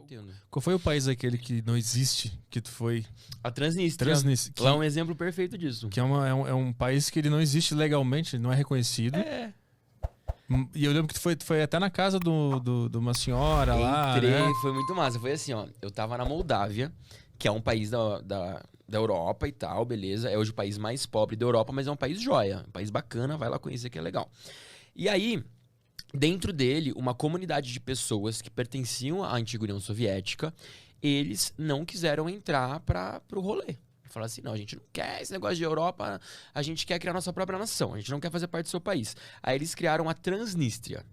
entendo. Qual foi o país aquele que não existe, que tu foi? A Transnistria. Lá é um exemplo perfeito disso. Que é um país que ele não existe legalmente, ele não é reconhecido. É. E eu lembro que tu foi até na casa de uma senhora lá, Entrei, né? foi muito massa. Foi assim, ó. Eu tava na Moldávia, que é um país da Europa e tal, beleza. É hoje o país mais pobre da Europa, mas é um país joia. Um país bacana, vai lá conhecer que é legal. E aí, dentro dele, uma comunidade de pessoas que pertenciam à antiga União Soviética, eles não quiseram entrar pro rolê. Falaram assim, não, a gente não quer esse negócio de Europa, a gente quer criar nossa própria nação, a gente não quer fazer parte do seu país. Aí eles criaram a Transnistria,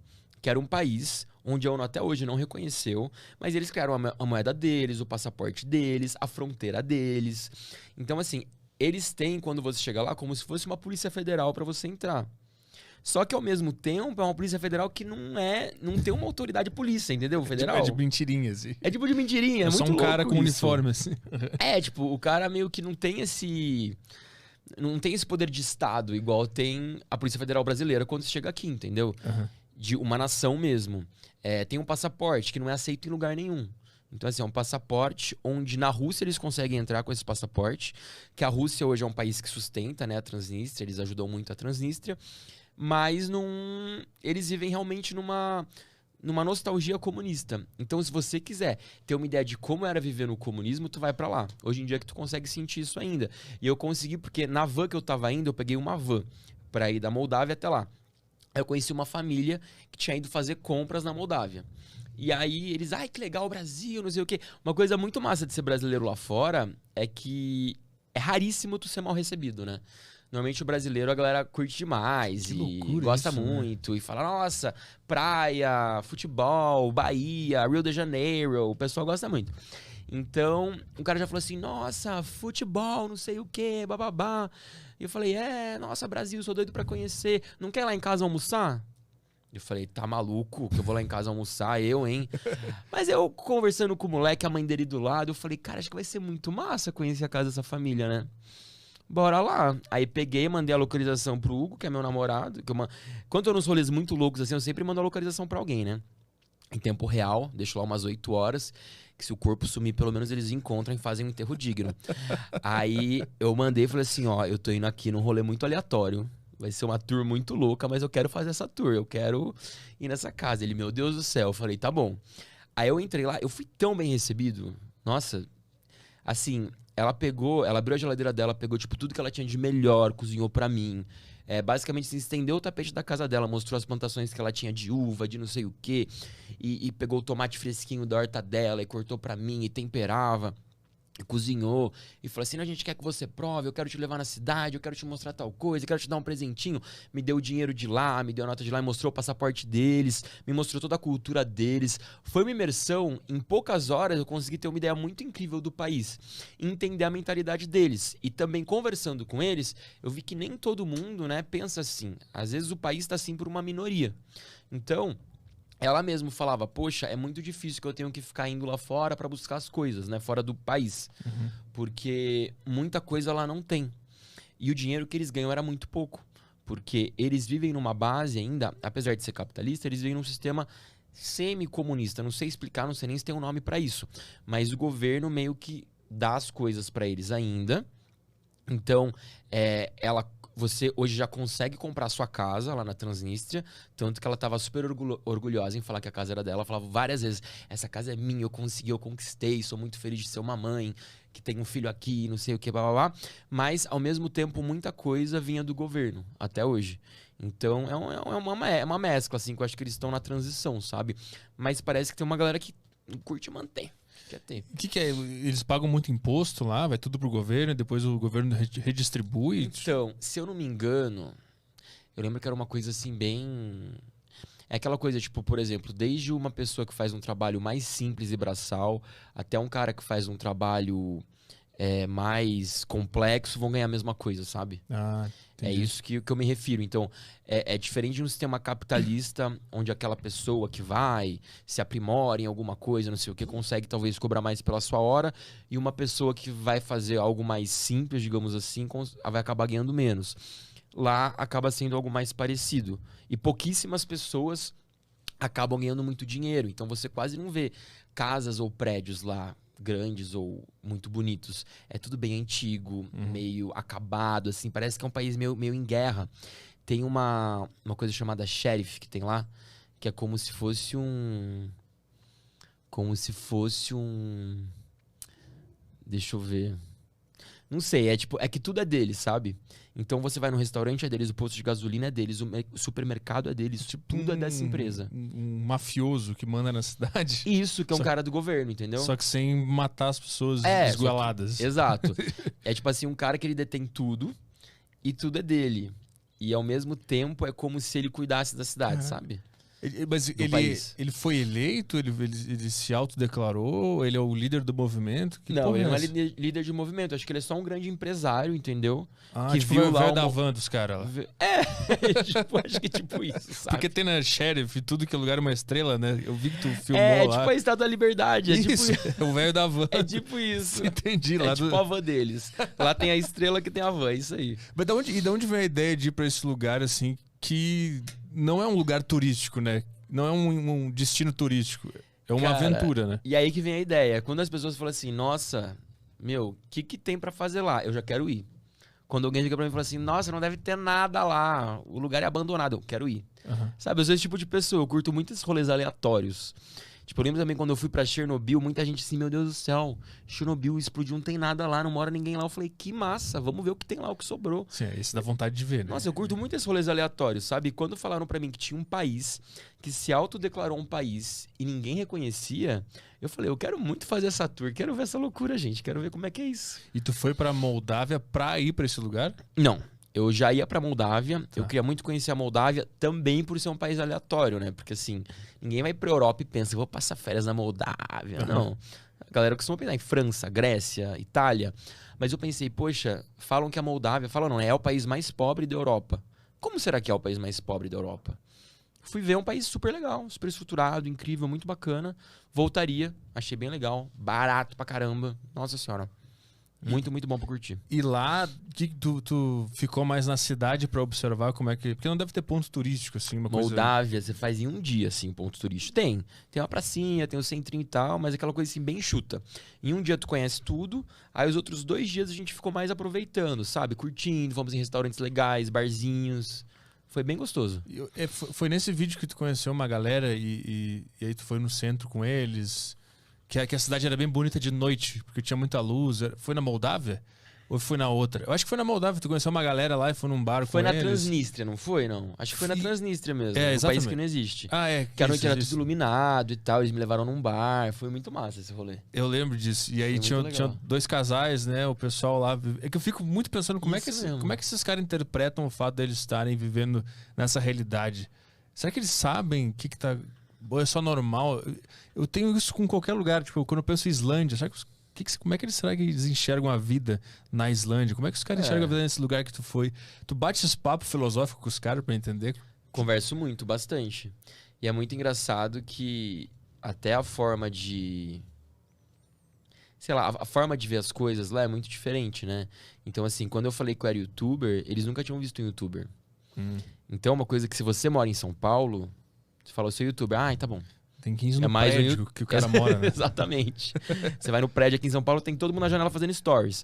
que era um país onde a ONU até hoje não reconheceu, mas eles criaram a moeda deles, o passaporte deles, a fronteira deles. Então, assim, eles têm, quando você chega lá, como se fosse uma polícia federal para você entrar. Só que, ao mesmo tempo, é uma polícia federal que não tem uma autoridade de polícia, entendeu? Federal. É de mentirinha, assim. É tipo de mentirinha, é muito só um louco cara com isso. uniforme, assim. É, tipo, o cara meio que não tem esse... Não tem esse poder de Estado, igual tem a Polícia Federal Brasileira quando você chega aqui, entendeu? Uhum. De uma nação mesmo. É, tem um passaporte que não é aceito em lugar nenhum. Então, assim, é um passaporte onde na Rússia eles conseguem entrar com esse passaporte, que a Rússia hoje é um país que sustenta, né, a Transnistria, eles ajudam muito a Transnistria, mas eles vivem realmente numa nostalgia comunista. Então, se você quiser ter uma ideia de como era viver no comunismo, tu vai pra lá. Hoje em dia que tu consegue sentir isso ainda. E eu consegui, porque na van que eu tava indo, eu peguei uma van pra ir da Moldávia até lá. Aí eu conheci uma família que tinha ido fazer compras na Moldávia. E aí eles, ai, que legal, Brasil, não sei o quê. Uma coisa muito massa de ser brasileiro lá fora é que é raríssimo tu ser mal recebido, né? Normalmente o brasileiro, a galera curte demais e gosta isso, muito. Né? E fala, nossa, praia, futebol, Bahia, Rio de Janeiro. O pessoal gosta muito. Então, o cara já falou assim, nossa, futebol, não sei o quê, bababá. E eu falei, nossa, Brasil, sou doido pra conhecer. Não quer ir lá em casa almoçar? Eu falei, tá maluco que eu vou lá em casa almoçar, eu, hein? Mas eu conversando com o moleque, a mãe dele do lado, eu falei, cara, acho que vai ser muito massa conhecer a casa dessa família, né? Bora lá. Aí peguei, mandei a localização pro Hugo, que é meu namorado. Quando eu nos rolês muito loucos assim, eu sempre mando a localização pra alguém, né? Em tempo real, deixo lá umas 8 horas, que se o corpo sumir, pelo menos eles encontram e fazem um enterro digno. Aí eu mandei e falei assim, ó, eu tô indo aqui num rolê muito aleatório. Vai ser uma tour muito louca, mas eu quero fazer essa tour, eu quero ir nessa casa. Ele, meu Deus do céu, eu falei, tá bom. Aí eu entrei lá, eu fui tão bem recebido, nossa, assim, ela abriu a geladeira dela, pegou tipo tudo que ela tinha de melhor, cozinhou pra mim. Basicamente, se estendeu o tapete da casa dela, mostrou as plantações que ela tinha de uva, de não sei o quê, e pegou o tomate fresquinho da horta dela e cortou pra mim e temperava. Cozinhou e falou assim, a gente quer que você prove, eu quero te levar na cidade, eu quero te mostrar tal coisa, eu quero te dar um presentinho. Me deu o dinheiro de lá, me deu a nota de lá, e mostrou o passaporte deles, me mostrou toda a cultura deles. Foi uma imersão, em poucas horas eu consegui ter uma ideia muito incrível do país, entender a mentalidade deles. E também conversando com eles, eu vi que nem todo mundo, né, pensa assim. Às vezes o país está assim por uma minoria. Então, ela mesma falava, poxa, é muito difícil que eu tenho que ficar indo lá fora para buscar as coisas, né? Fora do país. Uhum. Porque muita coisa lá não tem. E o dinheiro que eles ganham era muito pouco. Porque eles vivem numa base ainda, apesar de ser capitalista, eles vivem num sistema semi-comunista. Não sei explicar, não sei nem se tem um nome para isso. Mas o governo meio que dá as coisas para eles ainda. Então, você hoje já consegue comprar sua casa lá na Transnistria, tanto que ela estava super orgulhosa em falar que a casa era dela. Ela falava várias vezes, essa casa é minha, eu consegui, eu conquistei, sou muito feliz de ser uma mãe, que tem um filho aqui, não sei o que, blá, blá, blá. Mas, ao mesmo tempo, muita coisa vinha do governo, até hoje. Então, é uma mescla, assim, que eu acho que eles estão na transição, sabe? Mas parece que tem uma galera que curte manter. Quer ter. O que é? Eles pagam muito imposto lá, vai tudo pro governo, depois o governo redistribui? Então, se eu não me engano, eu lembro que era uma coisa assim bem... É aquela coisa, tipo, por exemplo, desde uma pessoa que faz um trabalho mais simples e braçal, até um cara que faz um trabalho mais complexo, vão ganhar a mesma coisa, sabe? Ah, é isso que eu me refiro. Então, é diferente de um sistema capitalista, onde aquela pessoa que vai, se aprimora em alguma coisa, não sei o que, consegue talvez cobrar mais pela sua hora, e uma pessoa que vai fazer algo mais simples, digamos assim, vai acabar ganhando menos. Lá acaba sendo algo mais parecido. E pouquíssimas pessoas acabam ganhando muito dinheiro. Então você quase não vê casas ou prédios lá, grandes ou muito bonitos, é tudo bem antigo, meio acabado, assim, parece que é um país meio em guerra. Tem uma coisa chamada Sheriff que tem lá, que é como se fosse um... Deixa eu ver. Não sei, é que tudo é deles, sabe? Então você vai no restaurante é deles, o posto de gasolina é deles, o supermercado é deles, Tipo tudo é dessa empresa. Um mafioso que manda na cidade. Isso, que é um cara do governo, entendeu? Só que sem matar as pessoas só esgoeladas. Exato. É tipo assim, um cara que ele detém tudo e tudo é dele. E ao mesmo tempo é como se ele cuidasse da cidade, sabe? Mas ele foi eleito? Ele se autodeclarou? Ele é o líder do movimento? Não, ele não é líder de movimento. Acho que ele é só um grande empresário, entendeu? Que tipo, viu o velho da van dos caras lá. Acho que tipo isso, sabe? Porque tem na Sheriff, tudo que é lugar é uma estrela, né? Eu vi que tu filmou lá. É tipo a Estátua da Liberdade. Isso, é o velho da van. É tipo isso. Entendi. É tipo a van deles. Lá tem a estrela que tem a van, é isso aí. Mas de onde vem a ideia de ir pra esse lugar, assim, que não é um lugar turístico, né? Não é um destino turístico. É uma aventura, né? E aí que vem a ideia. Quando as pessoas falam assim, nossa, meu, o que tem pra fazer lá? Eu já quero ir. Quando alguém chega pra mim e fala assim, nossa, não deve ter nada lá, o lugar é abandonado, eu quero ir. Sabe, eu sou esse tipo de pessoa, eu curto muito esses rolês aleatórios. Tipo, eu lembro também quando eu fui pra Chernobyl, muita gente assim, meu Deus do céu, Chernobyl explodiu, não tem nada lá, não mora ninguém lá. Eu falei, que massa, vamos ver o que tem lá, o que sobrou. Sim, isso dá vontade de ver, né? Nossa, eu curto muito esses rolês aleatórios, sabe? Quando falaram pra mim que tinha um país que se autodeclarou um país e ninguém reconhecia, eu falei, eu quero muito fazer essa tour, quero ver essa loucura, gente, quero ver como é que é isso. E tu foi pra Moldávia pra ir pra esse lugar? Não. Eu já ia pra Moldávia, eu queria muito conhecer a Moldávia também por ser um país aleatório, né? Porque assim, ninguém vai pra Europa e pensa, eu vou passar férias na Moldávia. Não. A galera costuma pensar em França, Grécia, Itália. Mas eu pensei, poxa, falam que a Moldávia, falam não, é o país mais pobre da Europa. Como será que é o país mais pobre da Europa? Fui ver um país super legal, super estruturado, incrível, muito bacana. Voltaria, achei bem legal, barato pra caramba. Nossa senhora. Muito, muito bom pra curtir. E lá, tu ficou mais na cidade pra observar como é que... Porque não deve ter ponto turístico, assim, uma Moldávia, você faz em um dia, assim, ponto turístico. Tem uma pracinha, tem o centrinho e tal, mas aquela coisa, assim, bem enxuta. Em um dia tu conhece tudo, aí os outros 2 dias a gente ficou mais aproveitando, sabe? Curtindo, fomos em restaurantes legais, barzinhos. Foi bem gostoso. Foi nesse vídeo que tu conheceu uma galera e aí tu foi no centro com eles... Que a cidade era bem bonita de noite, porque tinha muita luz. Foi na Moldávia? Ou foi na outra? Eu acho que foi na Moldávia. Tu conheceu uma galera lá e foi num bar com eles. Foi na Transnistria, não foi? Não. Acho que foi na Transnistria mesmo. É, um exatamente. país que não existe. Ah, é. Que a noite era tudo iluminado e tal. Eles me levaram num bar. Foi muito massa esse rolê. Eu lembro disso. E aí tinha 2 casais, né? O pessoal lá... É que eu fico muito pensando como é que esses caras interpretam o fato deles estarem vivendo nessa realidade. Será que eles sabem o que tá... Ou é só normal? Eu tenho isso com qualquer lugar. Tipo, quando eu penso em Islândia, sabe como é que eles enxergam a vida na Islândia? Como é que os caras enxergam a vida nesse lugar que tu foi? Tu bate esse papo filosófico com os caras pra entender? Converso muito, bastante. E é muito engraçado que até a forma de... Sei lá, a forma de ver as coisas lá é muito diferente, né? Então, assim, quando eu falei que eu era youtuber, eles nunca tinham visto um youtuber. Então, uma coisa que se você mora em São Paulo... Você fala, eu sou youtuber. Ah, tá bom. Tem 15 no prédio que o cara mora, né? Exatamente. Você vai no prédio aqui em São Paulo, tem todo mundo na janela fazendo stories.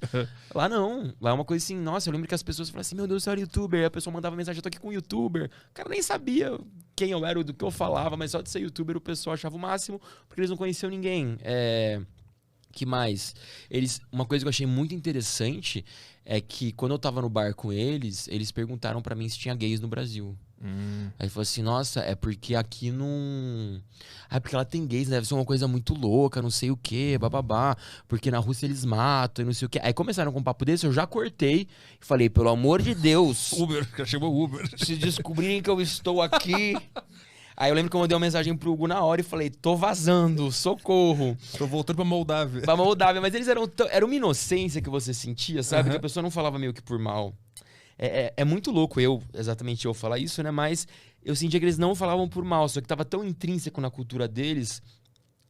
Lá não. Lá é uma coisa assim, nossa, eu lembro que as pessoas falavam assim, meu Deus, eu era youtuber. E a pessoa mandava mensagem, eu tô aqui com um youtuber. O cara nem sabia quem eu era, do que eu falava, mas só de ser youtuber o pessoal achava o máximo, porque eles não conheciam ninguém. Que mais? Uma coisa que eu achei muito interessante é que quando eu tava no bar com eles perguntaram pra mim se tinha gays no Brasil. Aí falou assim, nossa, é porque aqui não... Ah, porque lá tem gays, deve ser uma coisa muito louca, não sei o que, bababá. Porque na Rússia eles matam e não sei o que. Aí começaram com um papo desse, eu já cortei e falei, pelo amor de Deus. Uber, o cara chamou Uber. Se descobrirem que eu estou aqui... Aí eu lembro que eu mandei uma mensagem pro Hugo na hora e falei, tô vazando, socorro. Tô voltando pra Moldávia. Pra Moldávia, mas eles era uma inocência que você sentia, sabe? Que a pessoa não falava meio que por mal. É muito louco exatamente eu falar isso, né? Mas eu sentia que eles não falavam por mal, só que tava tão intrínseco na cultura deles.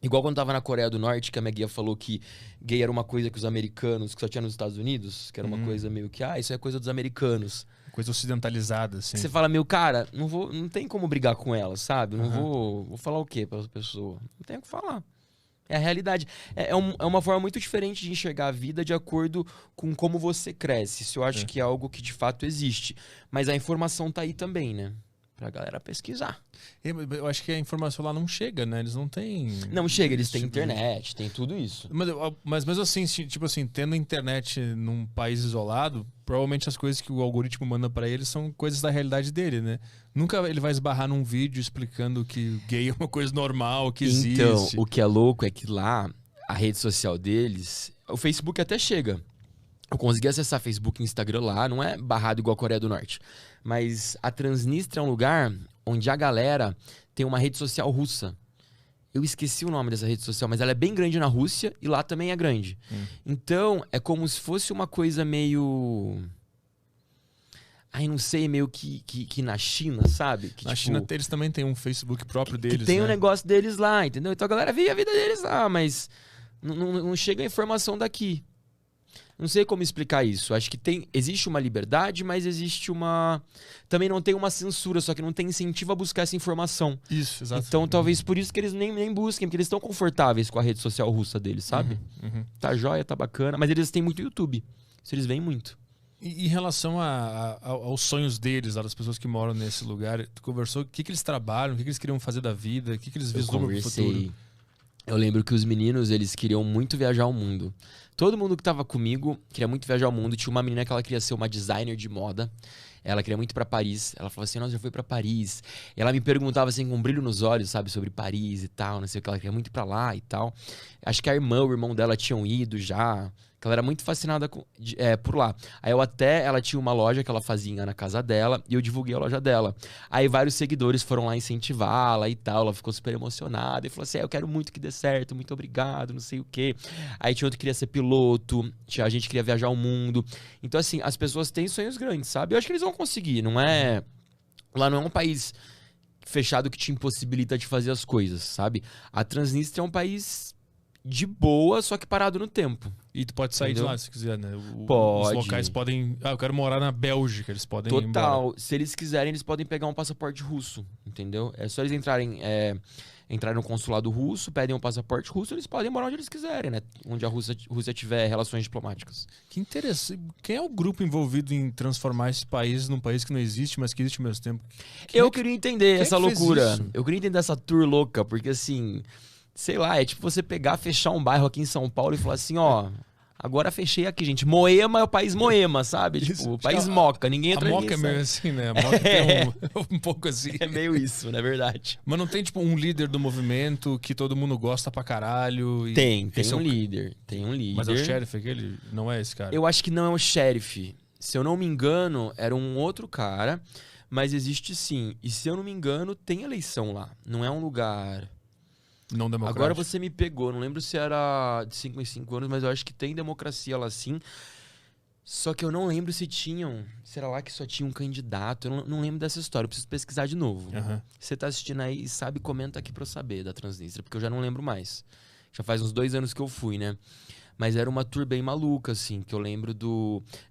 Igual quando tava na Coreia do Norte, que a minha guia falou que gay era uma coisa que os americanos, que só tinha nos Estados Unidos, que era uma coisa meio que, isso é coisa dos americanos. Coisa ocidentalizada, assim. Você fala, meu, cara, não tem como brigar com ela, sabe? Não vou falar o quê pra pessoa? Não tenho o que falar. É a realidade. É uma forma muito diferente de enxergar a vida de acordo com como você cresce. Isso eu acho que é algo que de fato existe. Mas a informação tá aí também, né? Pra galera pesquisar. Eu acho que a informação lá não chega, né? Eles não têm... Não chega, eles têm internet, tem tudo isso. Mas mesmo assim, tipo assim, tendo internet num país isolado, provavelmente as coisas que o algoritmo manda pra ele são coisas da realidade dele, né? Nunca ele vai esbarrar num vídeo explicando que gay é uma coisa normal, que existe. Então, o que é louco é que lá, a rede social deles, o Facebook até chega. Eu consegui acessar Facebook e Instagram lá, não é barrado igual a Coreia do Norte. Mas a Transnistria é um lugar onde a galera tem uma rede social russa. Eu esqueci o nome dessa rede social, mas ela é bem grande na Rússia e lá também é grande. Então, é como se fosse uma coisa meio... Ai, não sei, meio que na China, sabe? Que, na China eles também têm um Facebook próprio deles, que tem né? um negócio deles lá, entendeu? Então a galera vive a vida deles lá, mas não chega a informação daqui. Não sei como explicar isso. Acho que existe uma liberdade, mas existe uma... Também não tem uma censura, só que não tem incentivo a buscar essa informação. Isso, exato. Então talvez por isso que eles nem busquem, porque eles estão confortáveis com a rede social russa deles, sabe? Tá joia, tá bacana, mas eles têm muito YouTube. Isso eles veem muito. E em relação aos sonhos deles, das pessoas que moram nesse lugar, tu conversou o que eles trabalham, o que eles queriam fazer da vida, o que eles vislumbram pro futuro? Eu lembro que os meninos, eles queriam muito viajar ao mundo. Todo mundo que tava comigo queria muito viajar ao mundo. Tinha uma menina que ela queria ser uma designer de moda. Ela queria muito ir pra Paris. Ela falou assim, nossa, já fui pra Paris. E ela me perguntava assim, com um brilho nos olhos, sabe, sobre Paris e tal, não sei o que. Ela queria muito ir pra lá e tal. Acho que a irmã, o irmão dela tinham ido já. Que ela era muito fascinada por lá. Aí ela tinha uma loja que ela fazia na casa dela e eu divulguei a loja dela. Aí vários seguidores foram lá incentivá-la e tal. Ela ficou super emocionada e falou assim, eu quero muito que dê certo, muito obrigado, não sei o quê. Aí tinha outro que queria ser piloto, a gente queria viajar o mundo. Então assim, as pessoas têm sonhos grandes, sabe? Eu acho que eles vão conseguir, não é... Lá não é um país fechado que te impossibilita de fazer as coisas, sabe? A Transnistria é um país... de boa, só que parado no tempo. E tu pode sair de lá se quiser, né? Pode. Os locais podem... eu quero morar na Bélgica, eles podem ir embora. Total. Se eles quiserem, eles podem pegar um passaporte russo, entendeu? É só eles entrarem no consulado russo, pedem um passaporte russo, eles podem morar onde eles quiserem, né? Onde a Rússia tiver relações diplomáticas. Que interessante. Quem é o grupo envolvido em transformar esse país num país que não existe, mas que existe ao mesmo tempo? Eu queria entender essa loucura. Eu queria entender essa tour louca, porque assim... Sei lá, é tipo você pegar, fechar um bairro aqui em São Paulo e falar assim, ó... Agora fechei aqui, gente. Moema é o país Moema, sabe? Tipo, o país Moca. Ninguém entra. A Moca é meio assim, né? A Moca tem um pouco assim. É meio isso, não é verdade? Mas não tem, tipo, um líder do movimento que todo mundo gosta pra caralho? Tem um líder. Tem um líder. Mas é o xerife aquele? Não é esse cara? Eu acho que não é o xerife. Se eu não me engano, era um outro cara. Mas existe sim. E se eu não me engano, tem eleição lá. Não é um lugar... Não democrático. Agora você me pegou, não lembro se era de 5 em 5 anos, mas eu acho que tem democracia lá sim. Só que eu não lembro se era lá que só tinha um candidato, eu não lembro dessa história, eu preciso pesquisar de novo. Você tá assistindo aí e sabe, comenta aqui pra eu saber da Transnistria, porque eu já não lembro mais. Já faz uns 2 anos que eu fui, né? Mas era uma tour bem maluca, assim, que eu lembro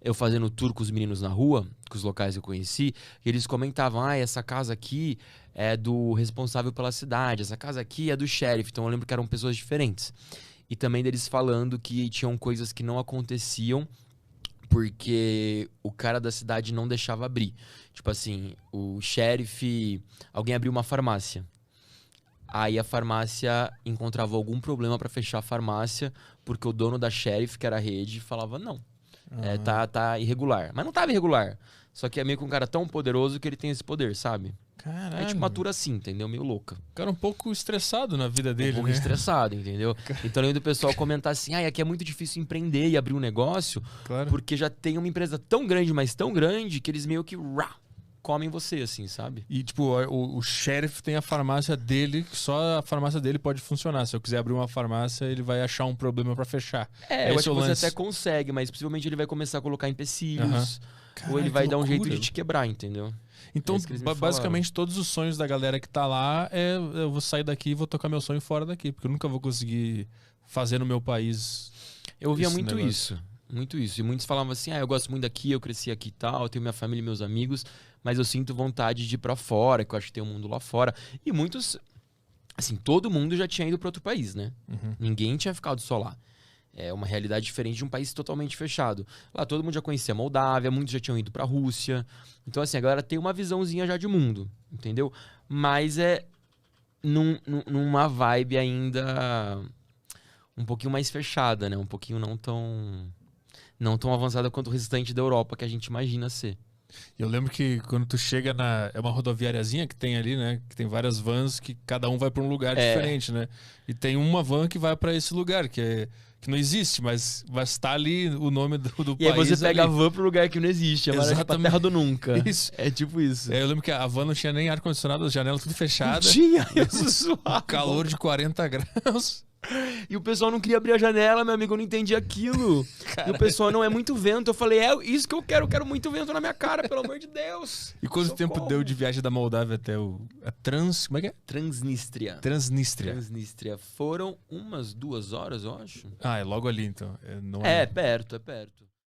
eu fazendo tour com os meninos na rua, com os locais que eu conheci, e eles comentavam, essa casa aqui é do responsável pela cidade, essa casa aqui é do xerife, então eu lembro que eram pessoas diferentes. E também deles falando que tinham coisas que não aconteciam porque o cara da cidade não deixava abrir. Tipo assim, o xerife, alguém abriu uma farmácia. Aí a farmácia encontrava algum problema pra fechar a farmácia, porque o dono da Sheriff, que era a rede, falava não, tá irregular. Mas não tava irregular, só que é meio que um cara tão poderoso que ele tem esse poder, sabe? Caralho. É tipo uma tour assim, entendeu? Meio louca. O cara um pouco estressado na vida dele, um pouco estressado, entendeu? Então eu lembro do pessoal comentar assim, aqui é muito difícil empreender e abrir um negócio, porque já tem uma empresa tão grande, mas tão grande, que eles meio que... comem você, assim, sabe? E, tipo, o xerife tem a farmácia dele, que só a farmácia dele pode funcionar. Se eu quiser abrir uma farmácia, ele vai achar um problema pra fechar. Eu acho que você até consegue, mas possivelmente ele vai começar a colocar empecilhos. Ou ele vai dar um jeito de te quebrar, entendeu? Então, basicamente, todos os sonhos da galera que tá lá eu vou sair daqui e vou tocar meu sonho fora daqui, porque eu nunca vou conseguir fazer no meu país. Eu via muito isso. Muito isso. E muitos falavam assim, eu gosto muito daqui, eu cresci aqui e tal, eu tenho minha família e meus amigos, mas eu sinto vontade de ir pra fora, que eu acho que tem um mundo lá fora. E muitos assim, todo mundo já tinha ido para outro país, né? Ninguém tinha ficado só lá. É uma realidade diferente de um país totalmente fechado. Lá todo mundo já conhecia a Moldávia, muitos já tinham ido pra Rússia. Então, assim, a galera tem uma visãozinha já de mundo, entendeu? Mas é numa vibe ainda um pouquinho mais fechada, né? Um pouquinho não tão avançada quanto o restante da Europa que a gente imagina ser. Eu lembro que quando tu chega é uma rodoviáriazinha que tem ali, né? Que tem várias vans que cada um vai pra um lugar diferente, né? E tem uma van que vai pra esse lugar, que não existe, mas está ali o nome do país. E aí você pega ali. a van pro lugar que não existe, é tipo a terra do nunca. Isso. É tipo isso. Eu lembro que a van não tinha nem ar-condicionado, as janelas tudo fechadas. Não tinha, isso suave. Calor de 40 graus. E o pessoal não queria abrir a janela, meu amigo, eu não entendi aquilo. E o pessoal, não, é muito vento. Eu falei, é isso que eu quero muito vento na minha cara, pelo amor de Deus. E quanto tempo deu de viagem da Moldávia até como é que é? Transnistria. Foram umas 2 horas, eu acho. Ah, é logo ali, então. É perto.